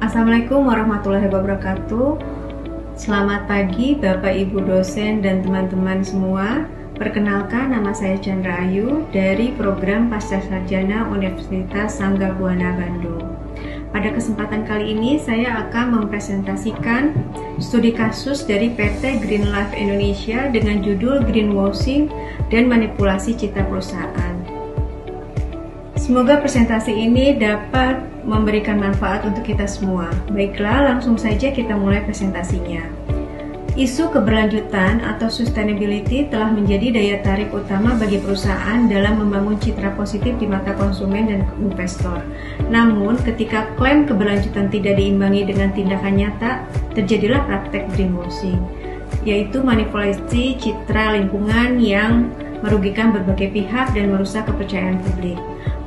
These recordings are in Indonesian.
Assalamualaikum warahmatullahi wabarakatuh. Selamat pagi Bapak Ibu dosen dan teman-teman semua. Perkenalkan, nama saya Chandra Ayu dari program Pascasarjana Universitas Sangga Buana Bandung. Pada kesempatan kali ini saya akan mempresentasikan studi kasus dari PT Green Life Indonesia dengan judul Greenwashing dan Manipulasi Citra Perusahaan. Semoga presentasi ini dapat memberikan manfaat untuk kita semua. Baiklah, langsung saja kita mulai presentasinya. Isu keberlanjutan atau sustainability telah menjadi daya tarik utama bagi perusahaan dalam membangun citra positif di mata konsumen dan investor. Namun, ketika klaim keberlanjutan tidak diimbangi dengan tindakan nyata, terjadilah praktek greenwashing, yaitu manipulasi citra lingkungan yang merugikan berbagai pihak dan merusak kepercayaan publik.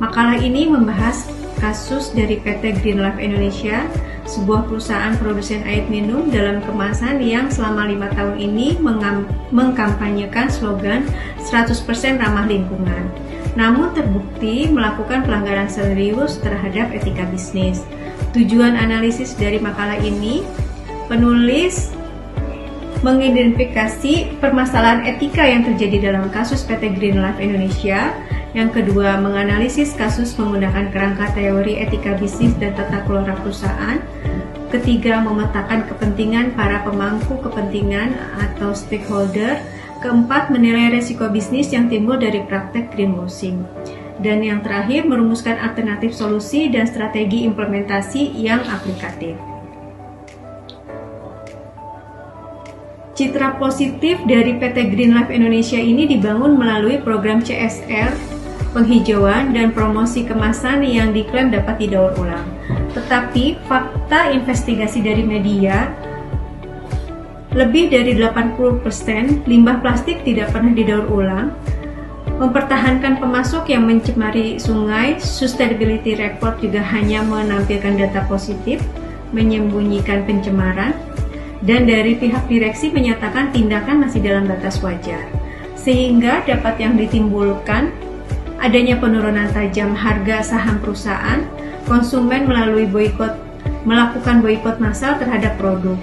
Makalah ini membahas kasus dari PT Green Life Indonesia, sebuah perusahaan produsen air minum dalam kemasan yang selama 5 tahun ini mengkampanyekan slogan 100% ramah lingkungan. Namun terbukti melakukan pelanggaran serius terhadap etika bisnis. Tujuan analisis dari makalah ini, penulis mengidentifikasi permasalahan etika yang terjadi dalam kasus PT Green Life Indonesia. Yang kedua, menganalisis kasus menggunakan kerangka teori etika bisnis dan tata kelola perusahaan. Ketiga, memetakan kepentingan para pemangku kepentingan atau stakeholder. Keempat, menilai resiko bisnis yang timbul dari praktek greenwashing. Dan yang terakhir, merumuskan alternatif solusi dan strategi implementasi yang aplikatif. Citra positif dari PT Green Life Indonesia ini dibangun melalui program CSR, penghijauan, dan promosi kemasan yang diklaim dapat didaur ulang. Tetapi fakta investigasi dari media, lebih dari 80% limbah plastik tidak pernah didaur ulang, mempertahankan pemasok yang mencemari sungai, sustainability report juga hanya menampilkan data positif, menyembunyikan pencemaran, dan dari pihak direksi menyatakan tindakan masih dalam batas wajar, sehingga dapat yang ditimbulkan adanya penurunan tajam harga saham perusahaan, konsumen melakukan boikot massal terhadap produk.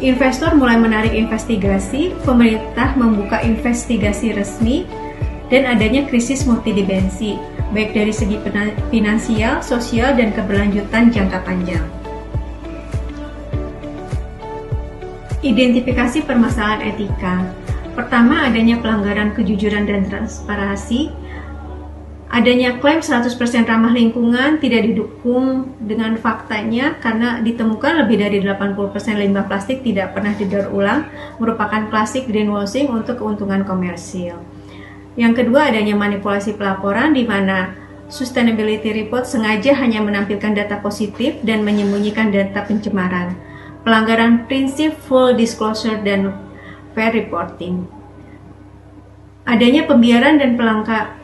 Investor mulai menarik investigasi, pemerintah membuka investigasi resmi, dan adanya krisis multidimensi, baik dari segi finansial, sosial, dan keberlanjutan jangka panjang. Identifikasi permasalahan etika. Pertama, adanya pelanggaran kejujuran dan transparansi. Adanya klaim 100% ramah lingkungan tidak didukung dengan faktanya karena ditemukan lebih dari 80% limbah plastik tidak pernah didaur ulang, merupakan klasik greenwashing untuk keuntungan komersil. Yang kedua, adanya manipulasi pelaporan di mana sustainability report sengaja hanya menampilkan data positif dan menyembunyikan data pencemaran. Pelanggaran prinsip full disclosure dan fair reporting. Adanya pembiaran dan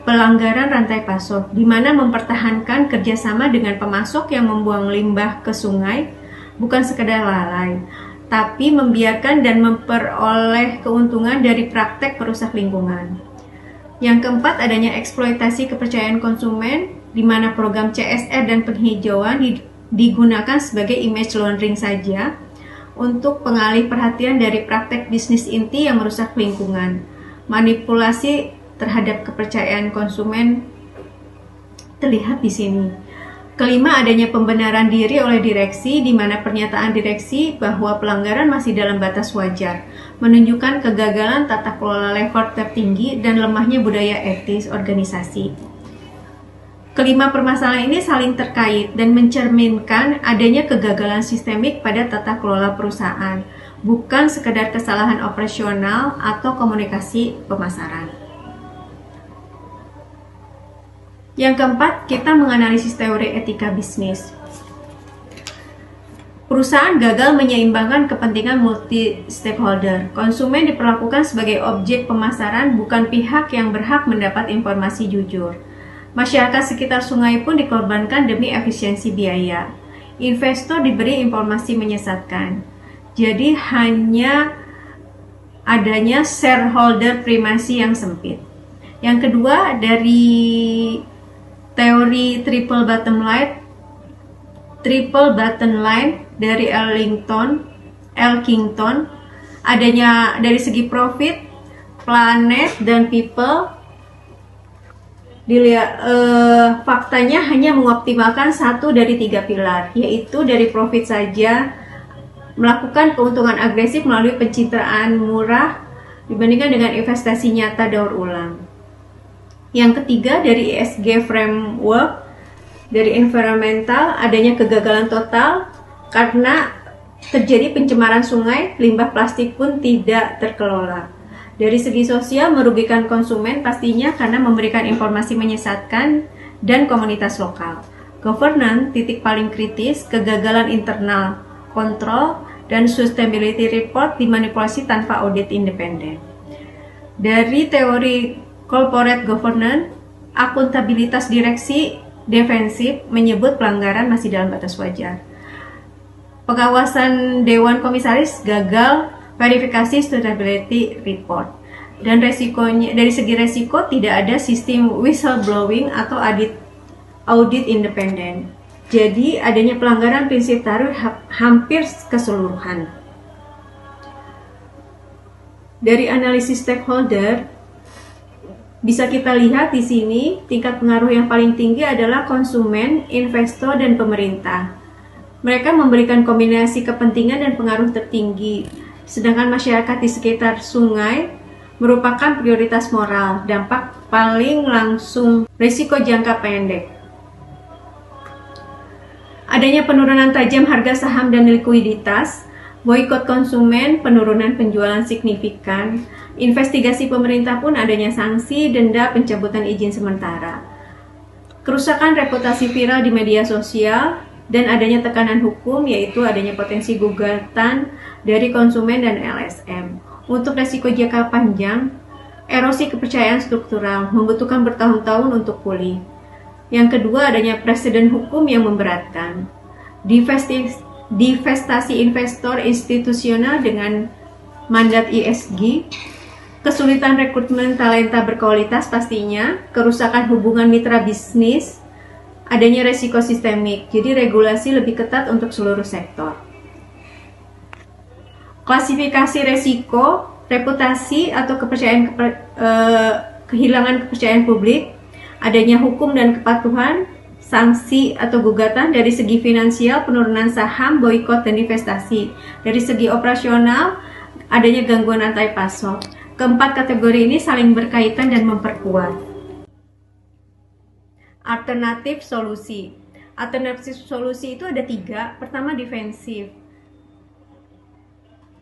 pelanggaran rantai pasok, di mana mempertahankan kerjasama dengan pemasok yang membuang limbah ke sungai, bukan sekedar lalai, tapi membiarkan dan memperoleh keuntungan dari praktek perusak lingkungan. Yang keempat, adanya eksploitasi kepercayaan konsumen, di mana program CSR dan penghijauan digunakan sebagai image laundering saja, untuk pengalih perhatian dari praktek bisnis inti yang merusak lingkungan. Manipulasi terhadap kepercayaan konsumen terlihat di sini. Kelima, adanya pembenaran diri oleh direksi, di mana pernyataan direksi bahwa pelanggaran masih dalam batas wajar, menunjukkan kegagalan tata kelola level tertinggi dan lemahnya budaya etis organisasi. Kelima permasalahan ini saling terkait dan mencerminkan adanya kegagalan sistemik pada tata kelola perusahaan, bukan sekedar kesalahan operasional atau komunikasi pemasaran. Yang keempat, kita menganalisis teori etika bisnis. Perusahaan gagal menyeimbangkan kepentingan multi-stakeholder. Konsumen diperlakukan sebagai objek pemasaran, bukan pihak yang berhak mendapat informasi jujur. Masyarakat sekitar sungai pun dikorbankan demi efisiensi biaya. Investor diberi informasi menyesatkan. Jadi hanya adanya shareholder primasi yang sempit. Yang kedua, dari teori triple bottom line triple bottom line dari Elkington, adanya dari segi profit, planet, dan people. Faktanya hanya mengoptimalkan 1 dari 3 pilar, yaitu dari profit saja, melakukan keuntungan agresif melalui pencitraan murah dibandingkan dengan investasi nyata daur ulang. Yang ketiga dari ESG framework, dari environmental, adanya kegagalan total karena terjadi pencemaran sungai, limbah plastik pun tidak terkelola. Dari segi sosial, merugikan konsumen pastinya karena memberikan informasi menyesatkan dan komunitas lokal. Governance, titik paling kritis, kegagalan internal kontrol, dan sustainability report dimanipulasi tanpa audit independen. Dari teori corporate governance, akuntabilitas direksi defensif menyebut pelanggaran masih dalam batas wajar. Pengawasan Dewan Komisaris gagal verifikasi sustainability report, dan resikonya, dari segi resiko tidak ada sistem whistleblowing atau audit independen. Jadi adanya pelanggaran prinsip taruh hampir keseluruhan. Dari analisis stakeholder bisa kita lihat di sini tingkat pengaruh yang paling tinggi adalah konsumen, investor, dan pemerintah. Mereka memberikan kombinasi kepentingan dan pengaruh tertinggi. Sedangkan masyarakat di sekitar sungai merupakan prioritas moral, dampak paling langsung, risiko jangka pendek. Adanya penurunan tajam harga saham dan likuiditas, boikot konsumen, penurunan penjualan signifikan, investigasi pemerintah pun adanya sanksi, denda, pencabutan izin sementara. Kerusakan reputasi viral di media sosial, dan adanya tekanan hukum, yaitu adanya potensi gugatan dari konsumen dan LSM. Untuk resiko jangka panjang, erosi kepercayaan struktural membutuhkan bertahun-tahun untuk pulih. Yang kedua, adanya presiden hukum yang memberatkan. Divestasi investor institusional dengan mandat ESG, kesulitan rekrutmen talenta berkualitas pastinya, kerusakan hubungan mitra bisnis, adanya resiko sistemik, jadi regulasi lebih ketat untuk seluruh sektor. Klasifikasi resiko, reputasi atau kehilangan kepercayaan publik, adanya hukum dan kepatuhan, sanksi atau gugatan. Dari segi finansial, penurunan saham, boikot dan investasi. Dari segi operasional, adanya gangguan rantai pasok. Keempat kategori ini saling berkaitan dan memperkuat. Alternatif solusi. Alternatif solusi itu ada 3. Pertama, defensif.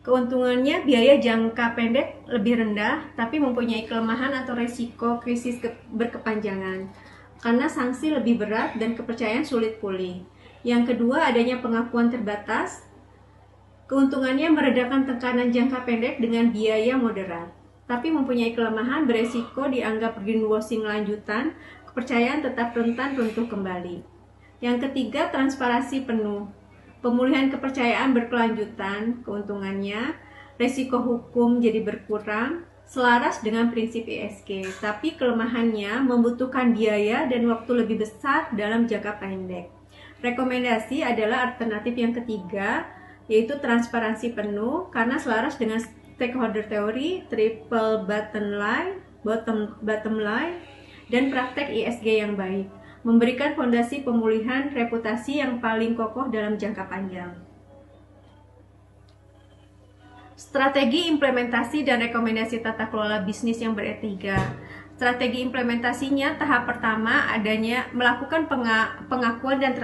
Keuntungannya biaya jangka pendek lebih rendah, tapi mempunyai kelemahan atau resiko krisis berkepanjangan karena sanksi lebih berat dan kepercayaan sulit pulih. Yang kedua, adanya pengakuan terbatas. Keuntungannya meredakan tekanan jangka pendek dengan biaya moderat, tapi mempunyai kelemahan, beresiko dianggap greenwashing lanjutan, kepercayaan tetap rentan runtuh kembali. Yang ketiga, transparansi penuh. Pemulihan kepercayaan berkelanjutan, keuntungannya, resiko hukum jadi berkurang, selaras dengan prinsip ESG. Tapi kelemahannya membutuhkan biaya dan waktu lebih besar dalam jangka pendek. Rekomendasi adalah alternatif yang ketiga, yaitu transparansi penuh, karena selaras dengan stakeholder teori, triple bottom line, dan praktek ESG yang baik, memberikan fondasi pemulihan reputasi yang paling kokoh dalam jangka panjang. Strategi implementasi dan rekomendasi tata kelola bisnis yang beretika. Strategi implementasinya, tahap pertama adanya melakukan pengakuan dan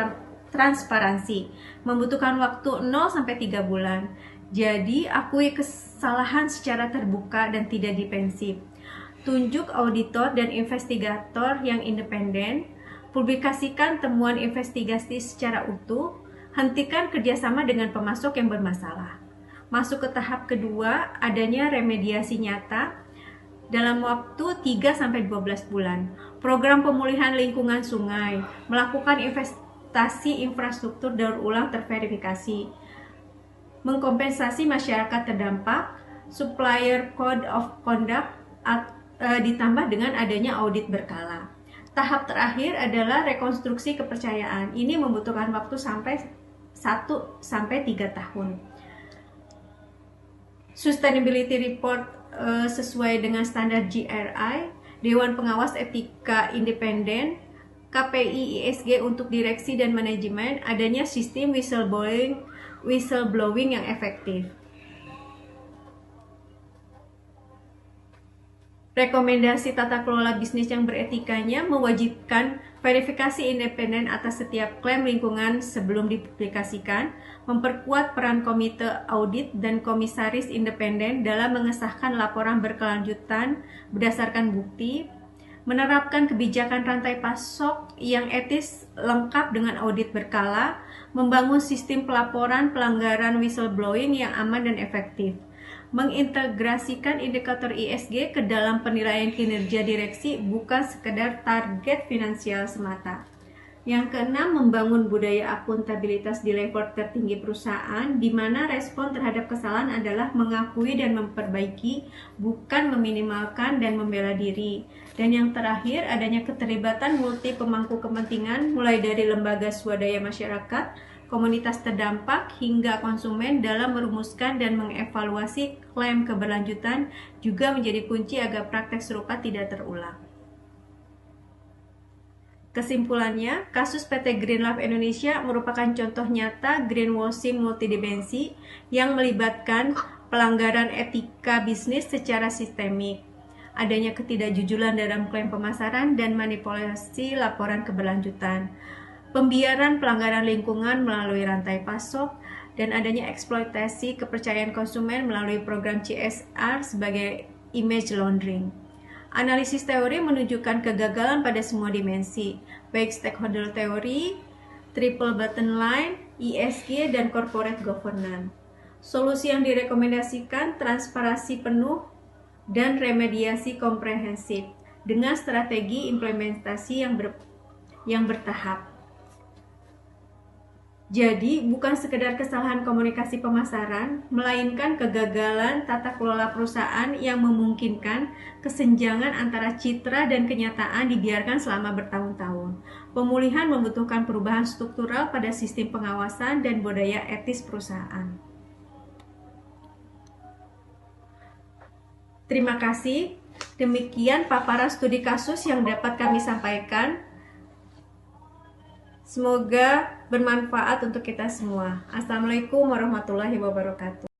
transparansi, membutuhkan waktu 0-3 bulan. Jadi, akui kesalahan secara terbuka dan tidak defensif. Tunjuk auditor dan investigator yang independen, publikasikan temuan investigasi secara utuh, hentikan kerjasama dengan pemasok yang bermasalah. Masuk ke tahap kedua, adanya remediasi nyata dalam waktu 3-12 bulan. Program pemulihan lingkungan sungai, melakukan investasi infrastruktur daur ulang terverifikasi, mengkompensasi masyarakat terdampak, supplier code of conduct ditambah dengan adanya audit berkala. Tahap terakhir adalah rekonstruksi kepercayaan. Ini membutuhkan waktu sampai 1-3 tahun. Sustainability Report sesuai dengan standar GRI, Dewan Pengawas Etika Independen, KPI ISG untuk direksi dan manajemen, adanya sistem whistleblowing yang efektif. Rekomendasi tata kelola bisnis yang beretikanya mewajibkan verifikasi independen atas setiap klaim lingkungan sebelum dipublikasikan, memperkuat peran komite audit dan komisaris independen dalam mengesahkan laporan berkelanjutan berdasarkan bukti, menerapkan kebijakan rantai pasok yang etis lengkap dengan audit berkala, membangun sistem pelaporan pelanggaran whistleblowing yang aman dan efektif, mengintegrasikan indikator ISG ke dalam penilaian kinerja direksi, bukan sekedar target finansial semata. Yang keenam, membangun budaya akuntabilitas di level tertinggi perusahaan, di mana respon terhadap kesalahan adalah mengakui dan memperbaiki, bukan meminimalkan dan membela diri. Dan yang terakhir, adanya keterlibatan multi pemangku kepentingan, mulai dari lembaga swadaya masyarakat, komunitas terdampak, hingga konsumen dalam merumuskan dan mengevaluasi klaim keberlanjutan juga menjadi kunci agar praktek serupa tidak terulang. Kesimpulannya, kasus PT Greenlife Indonesia merupakan contoh nyata greenwashing multidimensi yang melibatkan pelanggaran etika bisnis secara sistemik, adanya ketidakjujuran dalam klaim pemasaran dan manipulasi laporan keberlanjutan, pembiaran pelanggaran lingkungan melalui rantai pasok, dan adanya eksploitasi kepercayaan konsumen melalui program CSR sebagai image laundering. Analisis teori menunjukkan kegagalan pada semua dimensi, baik stakeholder teori, triple bottom line, ISG, dan corporate governance. Solusi yang direkomendasikan transparansi penuh dan remediasi komprehensif dengan strategi implementasi yang bertahap. Jadi, bukan sekedar kesalahan komunikasi pemasaran, melainkan kegagalan tata kelola perusahaan yang memungkinkan kesenjangan antara citra dan kenyataan dibiarkan selama bertahun-tahun. Pemulihan membutuhkan perubahan struktural pada sistem pengawasan dan budaya etis perusahaan. Terima kasih. Demikian paparan studi kasus yang dapat kami sampaikan. Semoga bermanfaat untuk kita semua. Assalamualaikum warahmatullahi wabarakatuh.